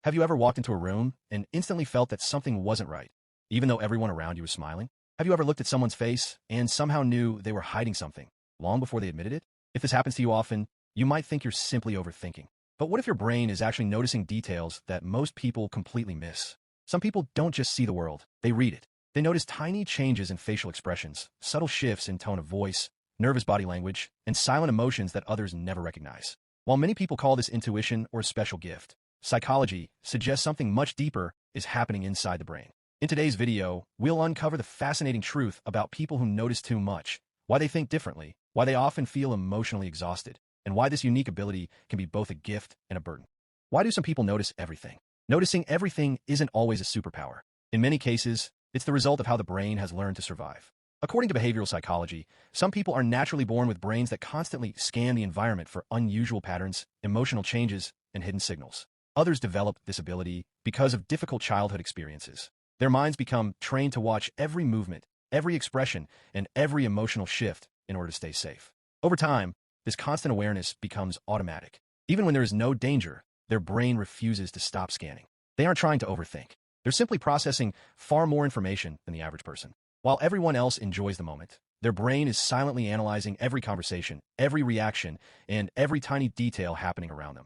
Have you ever walked into a room and instantly felt that something wasn't right, even though everyone around you was smiling? Have you ever looked at someone's face and somehow knew they were hiding something, long before they admitted it? If this happens to you often, you might think you're simply overthinking. But what if your brain is actually noticing details that most people completely miss? Some people don't just see the world, they read it. They notice tiny changes in facial expressions, subtle shifts in tone of voice, nervous body language, and silent emotions that others never recognize. While many people call this intuition or a special gift, psychology suggests something much deeper is happening inside the brain. In today's video, we'll uncover the fascinating truth about people who notice too much, why they think differently, why they often feel emotionally exhausted, and why this unique ability can be both a gift and a burden. Why do some people notice everything? Noticing everything isn't always a superpower. In many cases, it's the result of how the brain has learned to survive. According to behavioral psychology, some people are naturally born with brains that constantly scan the environment for unusual patterns, emotional changes, and hidden signals. Others develop this ability because of difficult childhood experiences. Their minds become trained to watch every movement, every expression, and every emotional shift in order to stay safe. Over time, this constant awareness becomes automatic. Even when there is no danger, their brain refuses to stop scanning. They aren't trying to overthink. They're simply processing far more information than the average person. While everyone else enjoys the moment, their brain is silently analyzing every conversation, every reaction, and every tiny detail happening around them.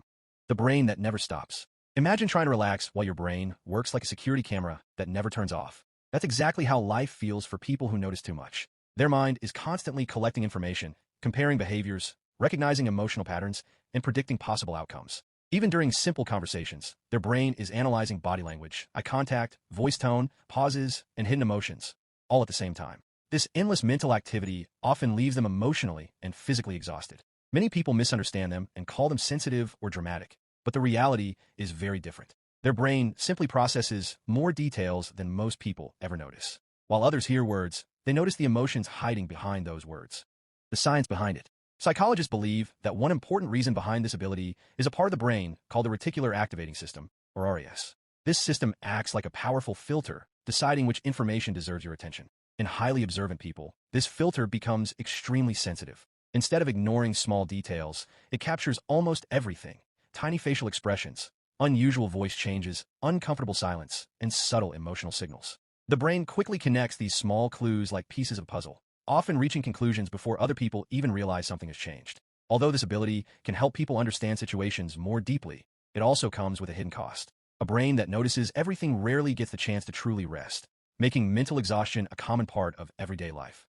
The brain that never stops. Imagine trying to relax while your brain works like a security camera that never turns off. That's exactly how life feels for people who notice too much. Their mind is constantly collecting information, comparing behaviors, recognizing emotional patterns, and predicting possible outcomes. Even during simple conversations, their brain is analyzing body language, eye contact, voice tone, pauses, and hidden emotions, all at the same time. This endless mental activity often leaves them emotionally and physically exhausted. Many people misunderstand them and call them sensitive or dramatic, but the reality is very different. Their brain simply processes more details than most people ever notice. While others hear words, they notice the emotions hiding behind those words. The science behind it. Psychologists believe that one important reason behind this ability is a part of the brain called the Reticular Activating System, or RAS. This system acts like a powerful filter, deciding which information deserves your attention. In highly observant people, this filter becomes extremely sensitive. Instead of ignoring small details, it captures almost everything: tiny facial expressions, unusual voice changes, uncomfortable silence, and subtle emotional signals. The brain quickly connects these small clues like pieces of a puzzle, often reaching conclusions before other people even realize something has changed. Although this ability can help people understand situations more deeply, it also comes with a hidden cost. A brain that notices everything rarely gets the chance to truly rest, making mental exhaustion a common part of everyday life.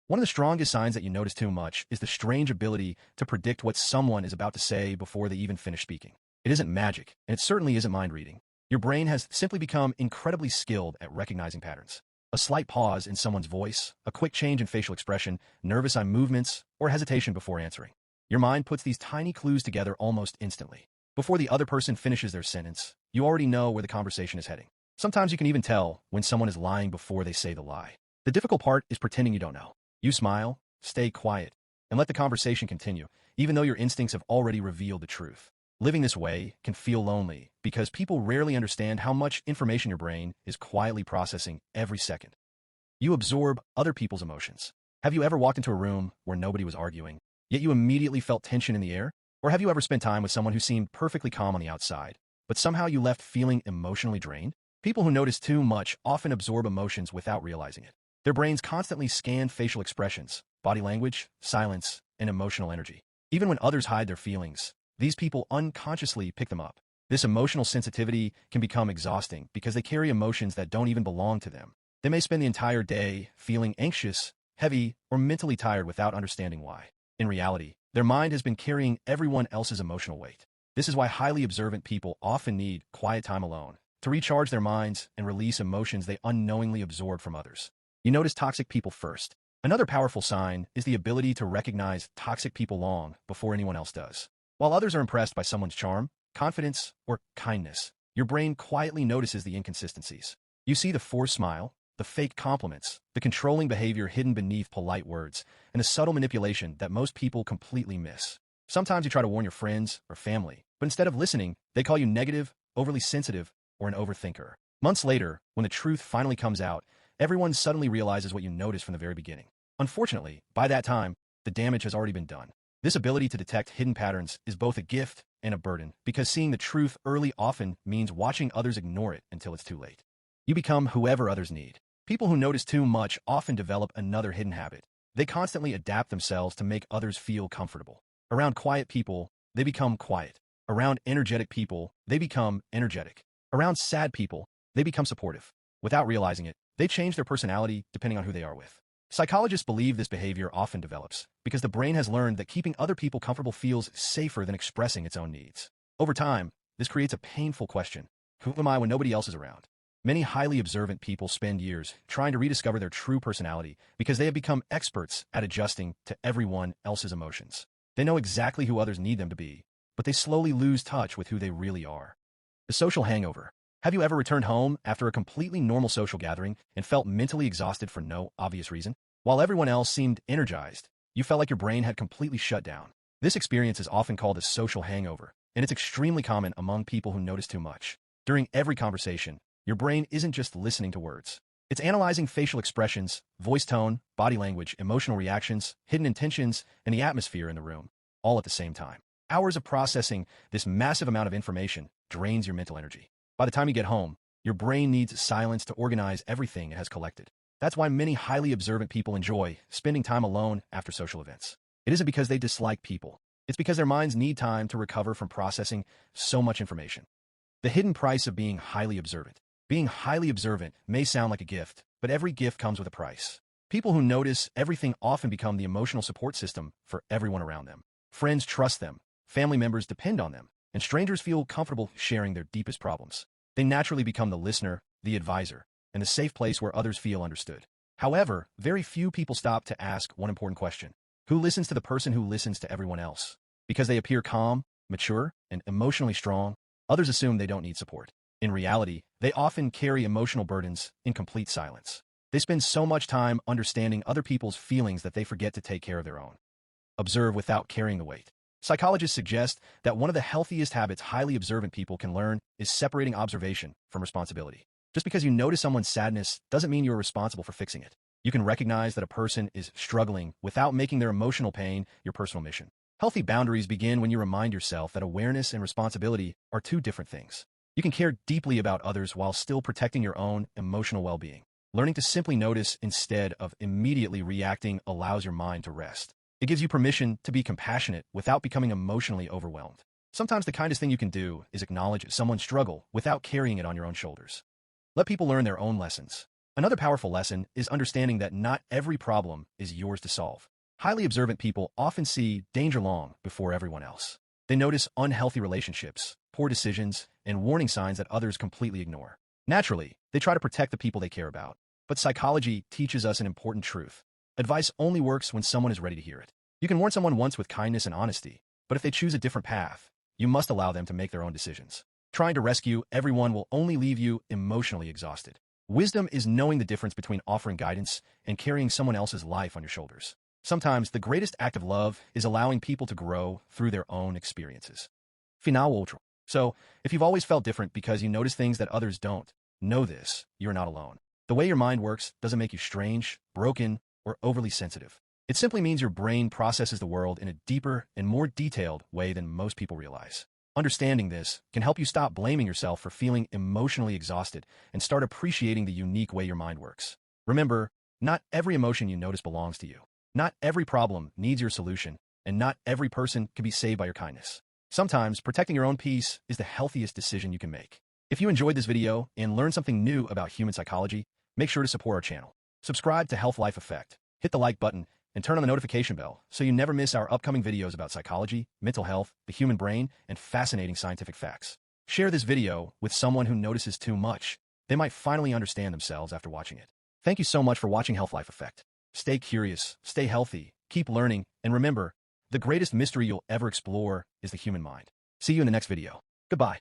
One of the strongest signs that you notice too much is the strange ability to predict what someone is about to say before they even finish speaking. It isn't magic, and it certainly isn't mind reading. Your brain has simply become incredibly skilled at recognizing patterns. A slight pause in someone's voice, a quick change in facial expression, nervous eye movements, or hesitation before answering. Your mind puts these tiny clues together almost instantly. Before the other person finishes their sentence, you already know where the conversation is heading. Sometimes you can even tell when someone is lying before they say the lie. The difficult part is pretending you don't know. You smile, stay quiet, and let the conversation continue, even though your instincts have already revealed the truth. Living this way can feel lonely because people rarely understand how much information your brain is quietly processing every second. You absorb other people's emotions. Have you ever walked into a room where nobody was arguing, yet you immediately felt tension in the air? Or have you ever spent time with someone who seemed perfectly calm on the outside, but somehow you left feeling emotionally drained? People who notice too much often absorb emotions without realizing it. Their brains constantly scan facial expressions, body language, silence, and emotional energy. Even when others hide their feelings, these people unconsciously pick them up. This emotional sensitivity can become exhausting because they carry emotions that don't even belong to them. They may spend the entire day feeling anxious, heavy, or mentally tired without understanding why. In reality, their mind has been carrying everyone else's emotional weight. This is why highly observant people often need quiet time alone to recharge their minds and release emotions they unknowingly absorb from others. You notice toxic people first. Another powerful sign is the ability to recognize toxic people long before anyone else does. While others are impressed by someone's charm, confidence, or kindness, your brain quietly notices the inconsistencies. You see the forced smile, the fake compliments, the controlling behavior hidden beneath polite words, and the subtle manipulation that most people completely miss. Sometimes you try to warn your friends or family, but instead of listening, they call you negative, overly sensitive, or an overthinker. Months later, when the truth finally comes out, everyone suddenly realizes what you noticed from the very beginning. Unfortunately, by that time, the damage has already been done. This ability to detect hidden patterns is both a gift and a burden because seeing the truth early often means watching others ignore it until it's too late. You become whoever others need. People who notice too much often develop another hidden habit. They constantly adapt themselves to make others feel comfortable. Around quiet people, they become quiet. Around energetic people, they become energetic. Around sad people, they become supportive. Without realizing it, they change their personality depending on who they are with. Psychologists believe this behavior often develops because the brain has learned that keeping other people comfortable feels safer than expressing its own needs. Over time, this creates a painful question. Who am I when nobody else is around? Many highly observant people spend years trying to rediscover their true personality because they have become experts at adjusting to everyone else's emotions. They know exactly who others need them to be, but they slowly lose touch with who they really are. The social hangover. Have you ever returned home after a completely normal social gathering and felt mentally exhausted for no obvious reason? While everyone else seemed energized, you felt like your brain had completely shut down. This experience is often called a social hangover, and it's extremely common among people who notice too much. During every conversation, your brain isn't just listening to words. It's analyzing facial expressions, voice tone, body language, emotional reactions, hidden intentions, and the atmosphere in the room, all at the same time. Hours of processing this massive amount of information drains your mental energy. By the time you get home, your brain needs silence to organize everything it has collected. That's why many highly observant people enjoy spending time alone after social events. It isn't because they dislike people. It's because their minds need time to recover from processing so much information. The hidden price of being highly observant. Being highly observant may sound like a gift, but every gift comes with a price. People who notice everything often become the emotional support system for everyone around them. Friends trust them, family members depend on them, and strangers feel comfortable sharing their deepest problems. They naturally become the listener, the advisor, and the safe place where others feel understood. However, very few people stop to ask one important question. Who listens to the person who listens to everyone else? Because they appear calm, mature, and emotionally strong, others assume they don't need support. In reality, they often carry emotional burdens in complete silence. They spend so much time understanding other people's feelings that they forget to take care of their own. Observe without carrying the weight. Psychologists suggest that one of the healthiest habits highly observant people can learn is separating observation from responsibility. Just because you notice someone's sadness doesn't mean you're responsible for fixing it. You can recognize that a person is struggling without making their emotional pain your personal mission. Healthy boundaries begin when you remind yourself that awareness and responsibility are two different things. You can care deeply about others while still protecting your own emotional well-being. Learning to simply notice instead of immediately reacting allows your mind to rest. It gives you permission to be compassionate without becoming emotionally overwhelmed. Sometimes the kindest thing you can do is acknowledge someone's struggle without carrying it on your own shoulders. Let people learn their own lessons. Another powerful lesson is understanding that not every problem is yours to solve. Highly observant people often see danger long before everyone else. They notice unhealthy relationships, poor decisions, and warning signs that others completely ignore. Naturally, they try to protect the people they care about. But psychology teaches us an important truth. Advice only works when someone is ready to hear it. You can warn someone once with kindness and honesty, but if they choose a different path, you must allow them to make their own decisions. Trying to rescue everyone will only leave you emotionally exhausted. Wisdom is knowing the difference between offering guidance and carrying someone else's life on your shoulders. Sometimes the greatest act of love is allowing people to grow through their own experiences. Final outro. So, if you've always felt different because you notice things that others don't, know this, you're not alone. The way your mind works doesn't make you strange, broken, or overly sensitive. It simply means your brain processes the world in a deeper and more detailed way than most people realize. Understanding this can help you stop blaming yourself for feeling emotionally exhausted and start appreciating the unique way your mind works. Remember, not every emotion you notice belongs to you. Not every problem needs your solution, and not every person can be saved by your kindness. Sometimes, protecting your own peace is the healthiest decision you can make. If you enjoyed this video and learned something new about human psychology, make sure to support our channel. Subscribe to Health Life Effect, hit the like button, and turn on the notification bell so you never miss our upcoming videos about psychology, mental health, the human brain, and fascinating scientific facts. Share this video with someone who notices too much. They might finally understand themselves after watching it. Thank you so much for watching Health Life Effect. Stay curious, stay healthy, keep learning, and remember, the greatest mystery you'll ever explore is the human mind. See you in the next video. Goodbye.